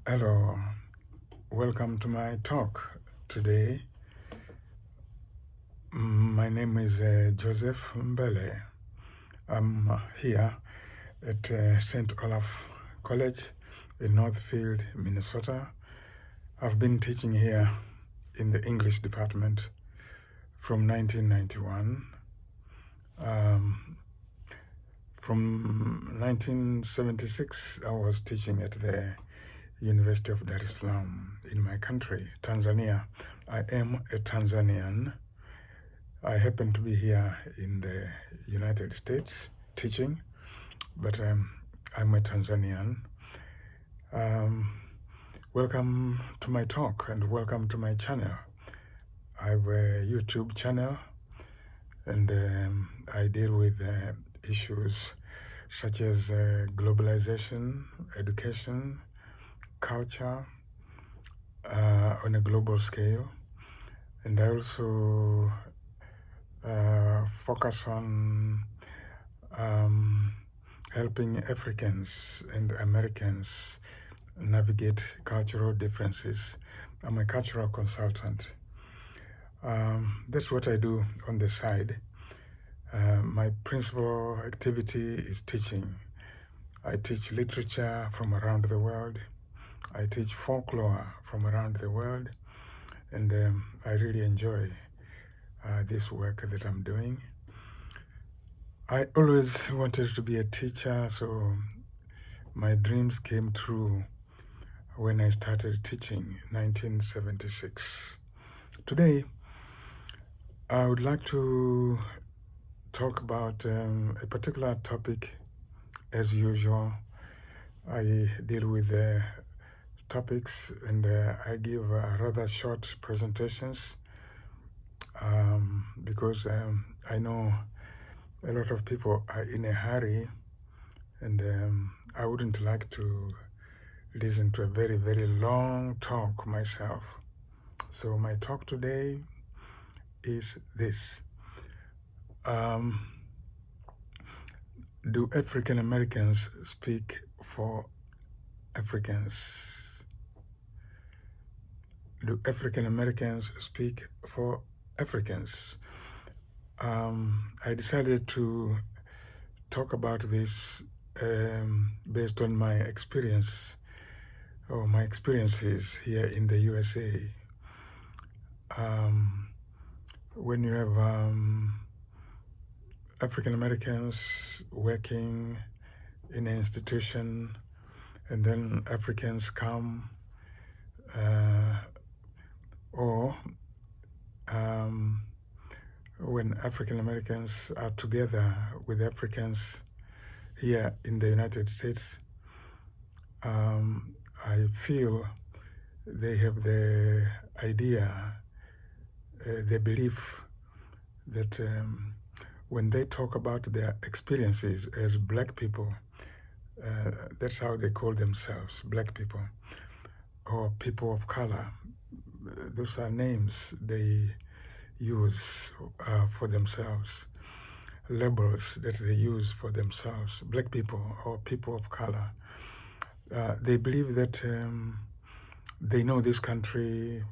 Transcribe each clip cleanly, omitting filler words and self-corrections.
Hello, welcome to my talk today. My name is Joseph Mbele. I'm here at St. Olaf College in Northfield, Minnesota. I've been teaching here in the English department from 1991. From 1976, I was teaching at the University of Dar es Salaam in my country, Tanzania. I am a Tanzanian. I happen to be here in the United States teaching, but I'm a Tanzanian. Welcome to my talk and welcome to my channel. I have a YouTube channel and I deal with issues such as globalization, education, culture on a global scale, and I also focus on helping Africans and Americans navigate cultural differences. I'm a cultural consultant. That's what I do on the side. My principal activity is teaching. I teach literature from around the world. I teach folklore from around the world, and I really enjoy this work that I'm doing. I always wanted to be a teacher, so my dreams came true when I started teaching in 1976. Today, I would like to talk about a particular topic. As usual, I deal with topics and I give rather short presentations because I know a lot of people are in a hurry, and I wouldn't like to listen to a very, very long talk myself. So my talk today is this. Do African Americans speak for Africans? Do African Americans speak for Africans? I decided to talk about this based on my experience or my experiences here in the USA. When you have African Americans working in an institution, and then Africans come, or when African Americans are together with Africans here in the United States, I feel they have the idea, the belief that when they talk about their experiences as black people, that's how they call themselves, black people, or people of color. Those are names they use for themselves, labels that they use for themselves, black people or people of color. They believe that they know this country,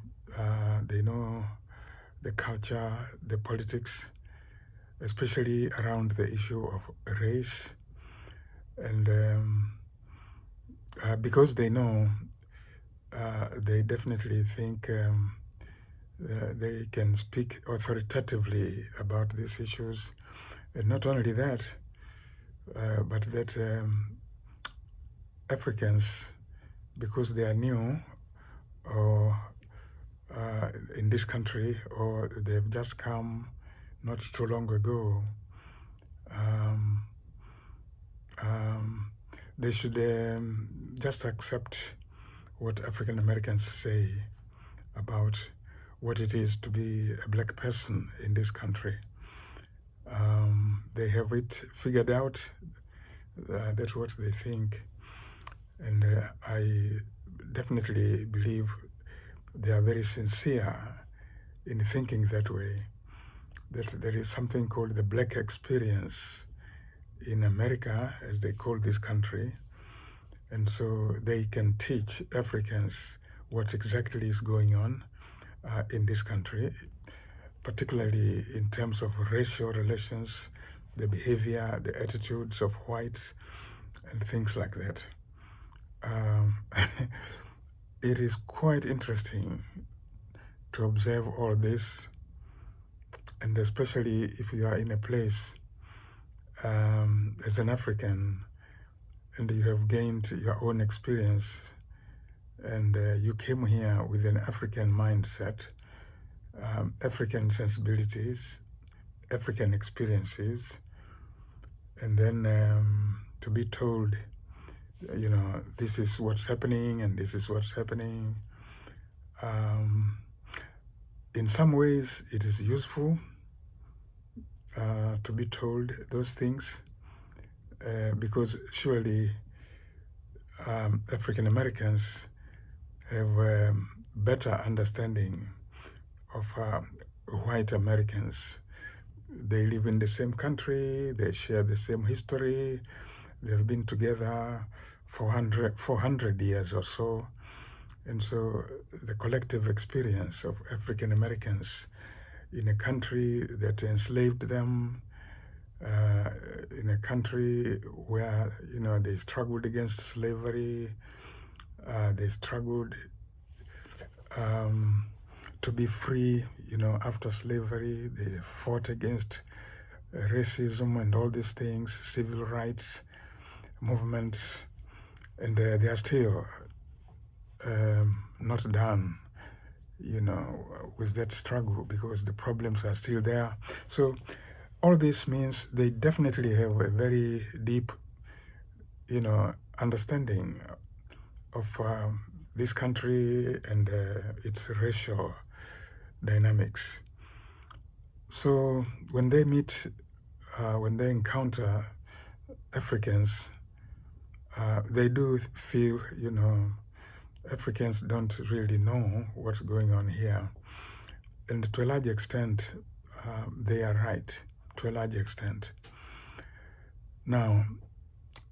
they know the culture, the politics, especially around the issue of race. And because they know, they definitely think they can speak authoritatively about these issues. And not only that, but that Africans, because they are new or in this country, or they've just come not too long ago, they should just accept what African Americans say about what it is to be a black person in this country. They have it figured out. That's what they think. And I definitely believe they are very sincere in thinking that way, that there is something called the black experience in America, as they call this country, And so they can teach Africans what exactly is going on in this country, particularly in terms of racial relations, the behavior, the attitudes of whites, and things like that. It is quite interesting to observe all this, and especially if you are in a place as an African and you have gained your own experience and you came here with an African mindset, African sensibilities, African experiences, and then to be told, you know, this is what's happening and this is what's happening. In some ways, it is useful to be told those things because surely African Americans have better understanding of white Americans. They live in the same country, they share the same history, they've been together for 400 years or so. And so the collective experience of African Americans in a country that enslaved them, in a country where, you know, they struggled against slavery, they struggled to be free, you know, after slavery, they fought against racism and all these things, civil rights movements, and they are still not done, you know, with that struggle because the problems are still there. So all this means they definitely have a very deep, you know, understanding of this country and its racial dynamics. So when they meet, when they encounter Africans, they do feel, you know, Africans don't really know what's going on here. And to a large extent, they are right, to a large extent. Now,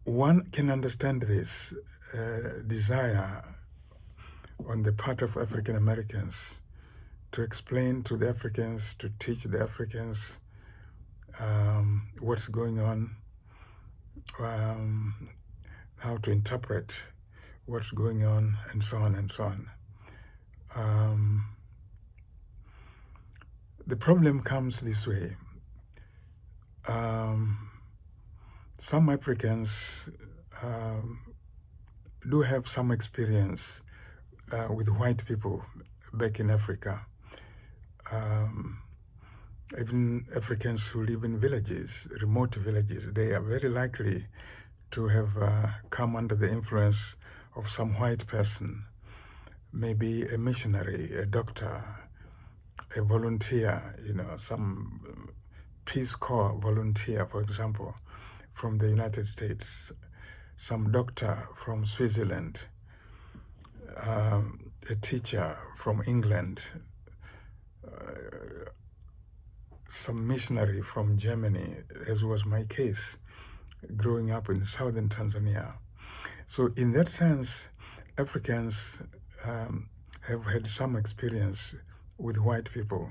one can understand this desire on the part of African Americans to explain to the Africans, to teach the Africans what's going on, how to interpret what's going on, and so on and so on. The problem comes this way. Some Africans do have some experience with white people back in Africa. Even Africans who live in villages, remote villages, they are very likely to have come under the influence of some white person, maybe a missionary, a doctor, a volunteer, you know, some Peace Corps volunteer, for example, from the United States, some doctor from Switzerland, a teacher from England, some missionary from Germany, as was my case, growing up in southern Tanzania. So in that sense, Africans have had some experience with white people.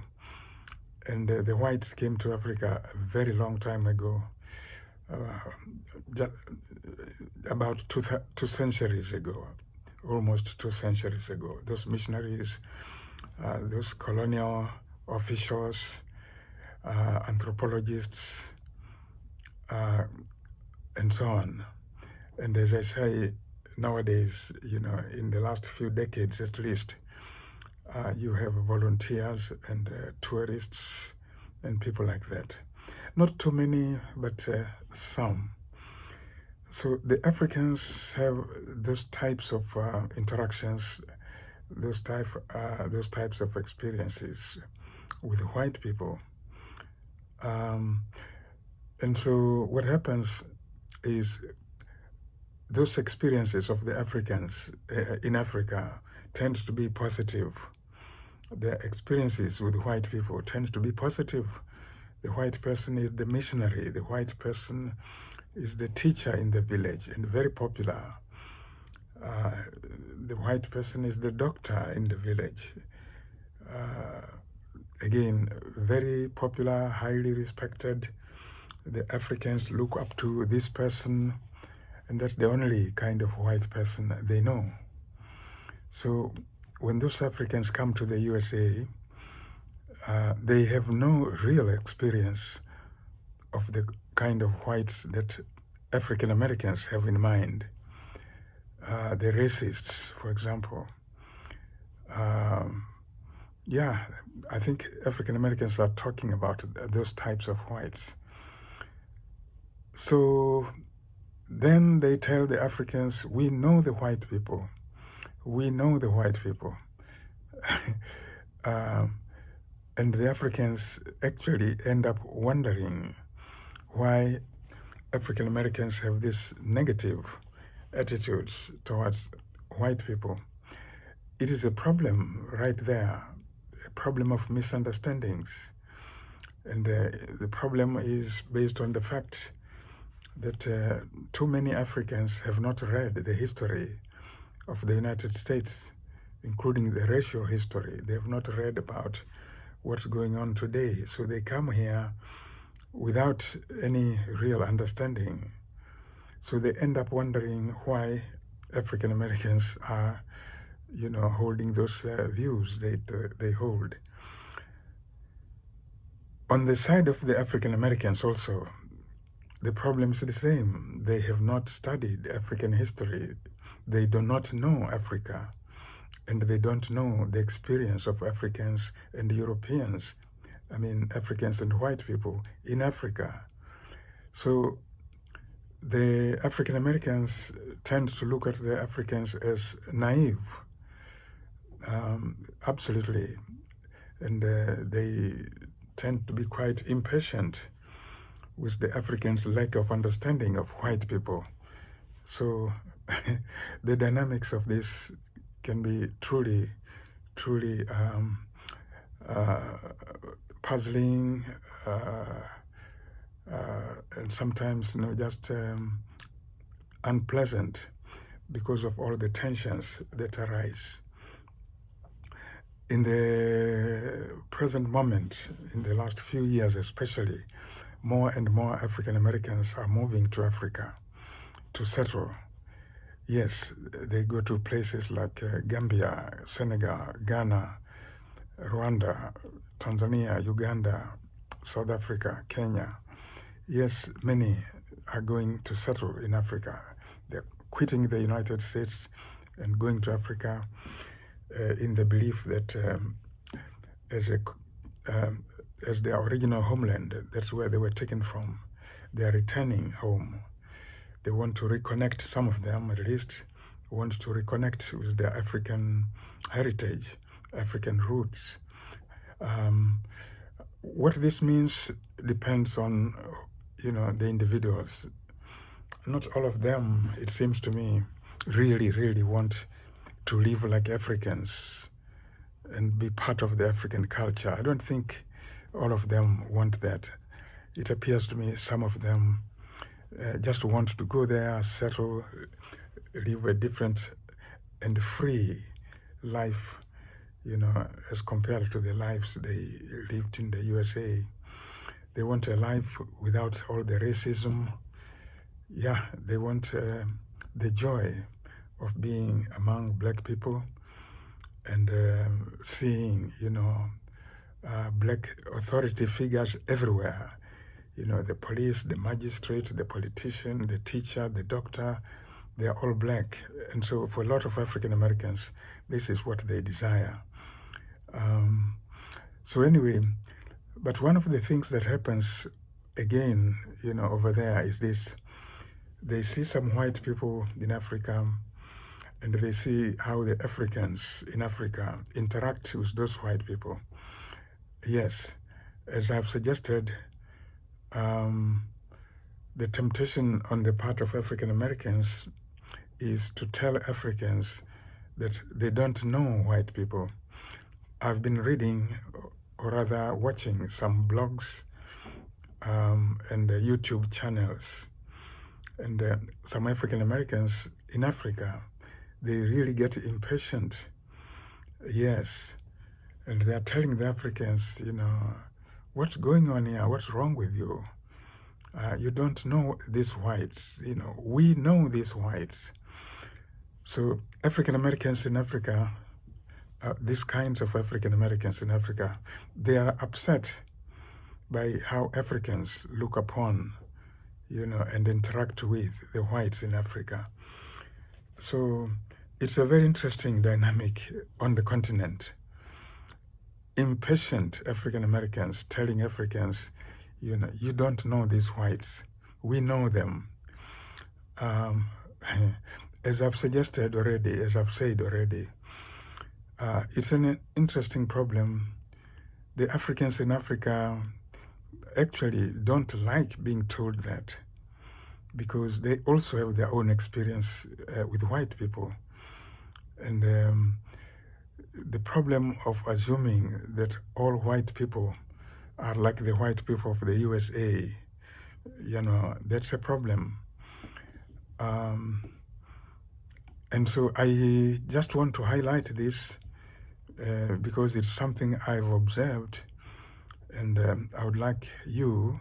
And the whites came to Africa a very long time ago, about two centuries ago, almost 2 centuries ago. Those missionaries, those colonial officials, anthropologists, and so on. And as I say, nowadays, you know, in the last few decades at least, you have volunteers and tourists and people like that. Not too many, but some. So the Africans have those types of interactions, those types of experiences with white people. And so what happens is those experiences of the Africans in Africa tend to be positive. The experiences with white people tend to be positive. The white person is the missionary. The white person is the teacher in the village and very popular. The white person is the doctor in the village. Again, very popular, highly respected. The Africans look up to this person, and that's the only kind of white person they know. So when those Africans come to the USA, they have no real experience of the kind of whites that African Americans have in mind. The racists, for example. Yeah, I think African Americans are talking about those types of whites. So then they tell the Africans, we know the white people. We know the white people. And the Africans actually end up wondering why African Americans have this negative attitudes towards white people. It is a problem right there, a problem of misunderstandings. And the problem is based on the fact that too many Africans have not read the history of the United States, including the racial history. They have not read about what's going on today. So they come here without any real understanding. So they end up wondering why African Americans are, holding those views they hold. On the side of the African Americans also, the problem is the same. They have not studied African history. They do not know Africa, and they don't know the experience of Africans and Europeans. I mean, Africans and white people in Africa. So the African Americans tend to look at the Africans as naive, absolutely, and they tend to be quite impatient with the Africans' lack of understanding of white people. So the dynamics of this can be truly puzzling, and sometimes just unpleasant because of all the tensions that arise. In the present moment, in the last few years especially, more and more African Americans are moving to Africa to settle. Yes, they go to places like Gambia, Senegal, Ghana, Rwanda, Tanzania, Uganda, South Africa, Kenya. Yes, many are going to settle in Africa. They're quitting the United States and going to Africa in the belief that as their original homeland, that's where they were taken from, they are returning home. They want to reconnect, some of them at least, want to reconnect with their African heritage, African roots. What this means depends on, the individuals. Not all of them, it seems to me, really want to live like Africans and be part of the African culture. I don't think all of them want that. It appears to me some of them just want to go there, settle, live a different and free life, as compared to the lives they lived in the USA. They want a life without all the racism. Yeah, they want the joy of being among black people and seeing, black authority figures everywhere. The police, the magistrate, the politician, the teacher, the doctor, they are all black. And so for a lot of African Americans, this is what they desire. So anyway, but one of the things that happens again, over there is this. They see some white people in Africa and they see how the Africans in Africa interact with those white people. Yes, as I've suggested, the temptation on the part of African Americans is to tell Africans that they don't know white people. I've been reading, or rather watching, some blogs and YouTube channels, and some African Americans in Africa, they really get impatient. Yes. And they're telling the Africans, what's going on here? What's wrong with you? You don't know these whites. We know these whites. So African Americans in Africa, these kinds of African Americans in Africa, they are upset by how Africans look upon, and interact with the whites in Africa. So it's a very interesting dynamic on the continent. Impatient African Americans telling Africans, you don't know these whites. We know them. As I've suggested already, as I've said already, it's an interesting problem. The Africans in Africa actually don't like being told that, because they also have their own experience with white people. And the problem of assuming that all white people are like the white people of the USA, that's a problem. And so I just want to highlight this because it's something I've observed, and I would like you,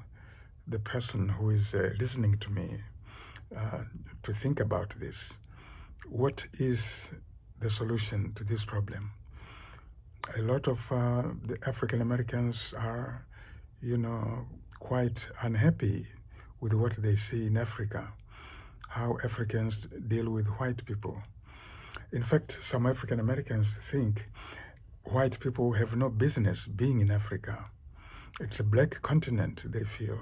the person who is listening to me, to think about this. What is the solution to this problem? A lot of the African Americans are, quite unhappy with what they see in Africa, how Africans deal with white people. In fact, some African Americans think white people have no business being in Africa. It's a black continent, they feel.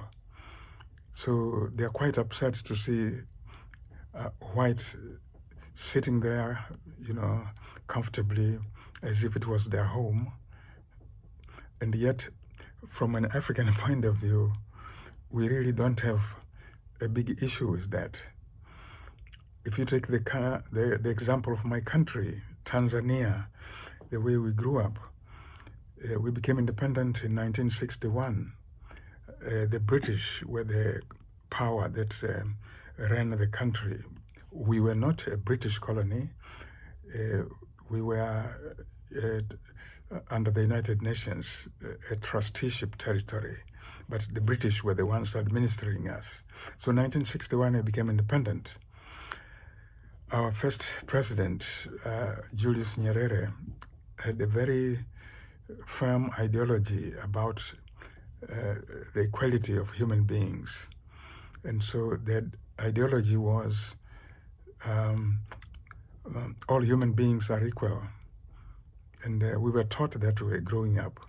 So they're quite upset to see whites sitting there, comfortably, as if it was their home. And yet, from an African point of view, we really don't have a big issue with that. If you take the example of my country, Tanzania, the way we grew up, we became independent in 1961. The British were the power that ran the country. We were not a British colony. We were under the United Nations, a trusteeship territory, but the British were the ones administering us. So 1961, we became independent. Our first president, Julius Nyerere, had a very firm ideology about the equality of human beings. And so that ideology was all human beings are equal. And we were taught that way growing up.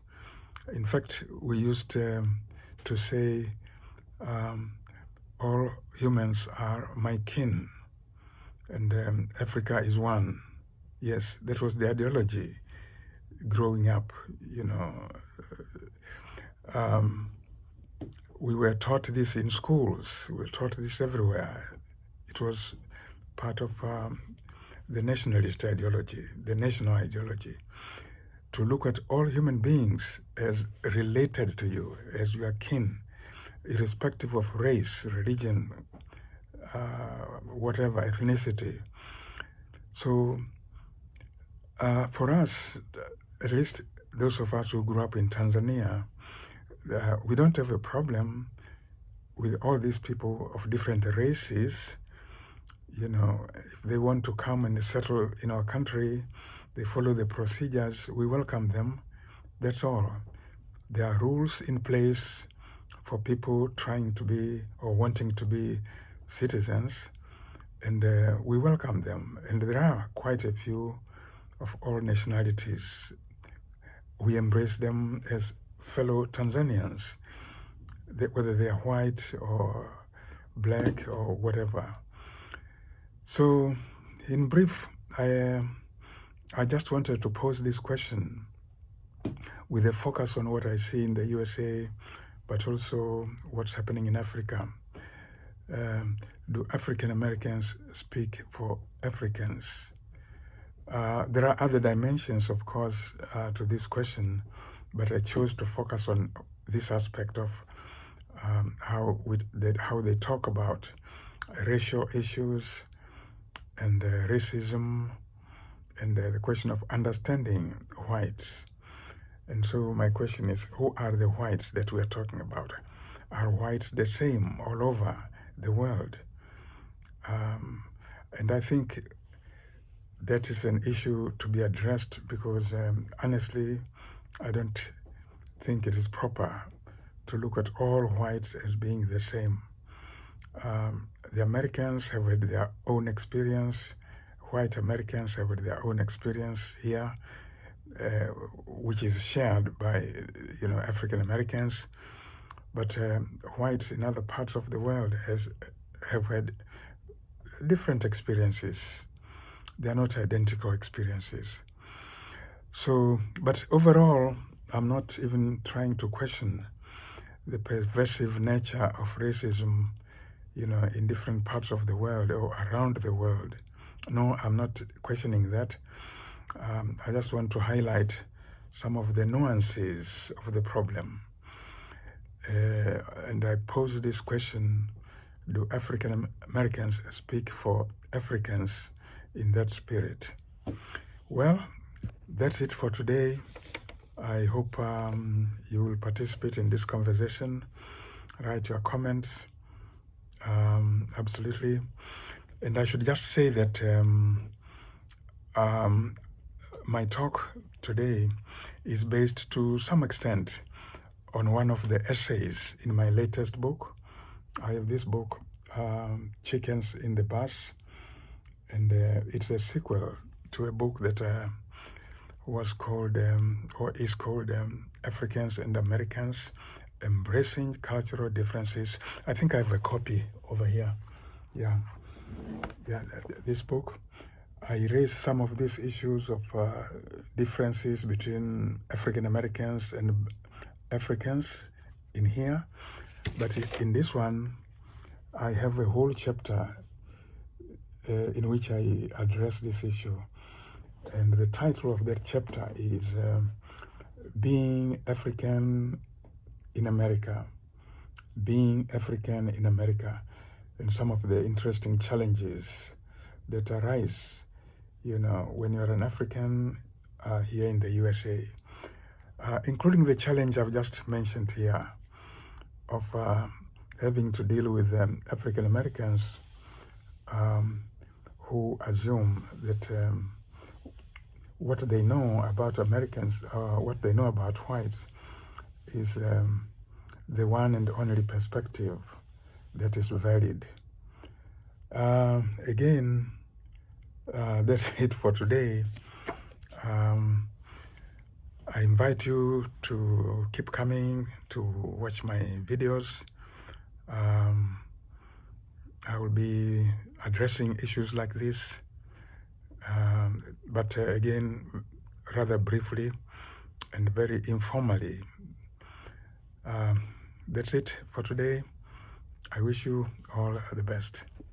In fact, we used to say all humans are my kin, and Africa is one. Yes, that was the ideology growing up, we were taught this in schools. We were taught this everywhere. It was part of the nationalist ideology, the national ideology, to look at all human beings as related to you, as your kin, irrespective of race, religion, whatever, ethnicity. So for us, at least those of us who grew up in Tanzania, we don't have a problem with all these people of different races. If they want to come and settle in our country, they follow the procedures, we welcome them. That's all. There are rules in place for people trying to be or wanting to be citizens, and we welcome them. And there are quite a few of all nationalities. We embrace them as fellow Tanzanians, whether they are white or black or whatever. So, in brief, I just wanted to pose this question with a focus on what I see in the USA, but also what's happening in Africa. Do African Americans speak for Africans? There are other dimensions, of course, to this question, but I chose to focus on this aspect of how they talk about racial issues and racism and the question of understanding whites. And so my question is, who are the whites that we are talking about? Are whites the same all over the world? And I think that is an issue to be addressed because honestly, I don't think it is proper to look at all whites as being the same. The Americans have had their own experience. White Americans have had their own experience here, which is shared by African Americans. But whites in other parts of the world have had different experiences. They are not identical experiences. So, but overall, I'm not even trying to question the pervasive nature of racism, in different parts of the world or around the world. No, I'm not questioning that. I just want to highlight some of the nuances of the problem. And I pose this question: do African Americans speak for Africans in that spirit? Well, that's it for today. I hope you will participate in this conversation. Write your comments. Absolutely. And I should just say that my talk today is based to some extent on one of the essays in my latest book. I have this book, Chickens in the Bus, and it's a sequel to a book that was called, or is called, Africans and Americans, Embracing Cultural Differences. I think I have a copy over here. Yeah, this book. I raise some of these issues of differences between African Americans and Africans in here, but in this one, I have a whole chapter in which I address this issue. And the title of that chapter is Being African in America. Being African in America, and some of the interesting challenges that arise, when you're an African here in the USA, including the challenge I've just mentioned here of having to deal with African Americans who assume that what they know about Americans, what they know about whites, is the one and only perspective that is valid. Again, that's it for today. I invite you to keep coming to watch my videos. I will be addressing issues like this, but again, rather briefly and very informally. That's it for today. I wish you all the best.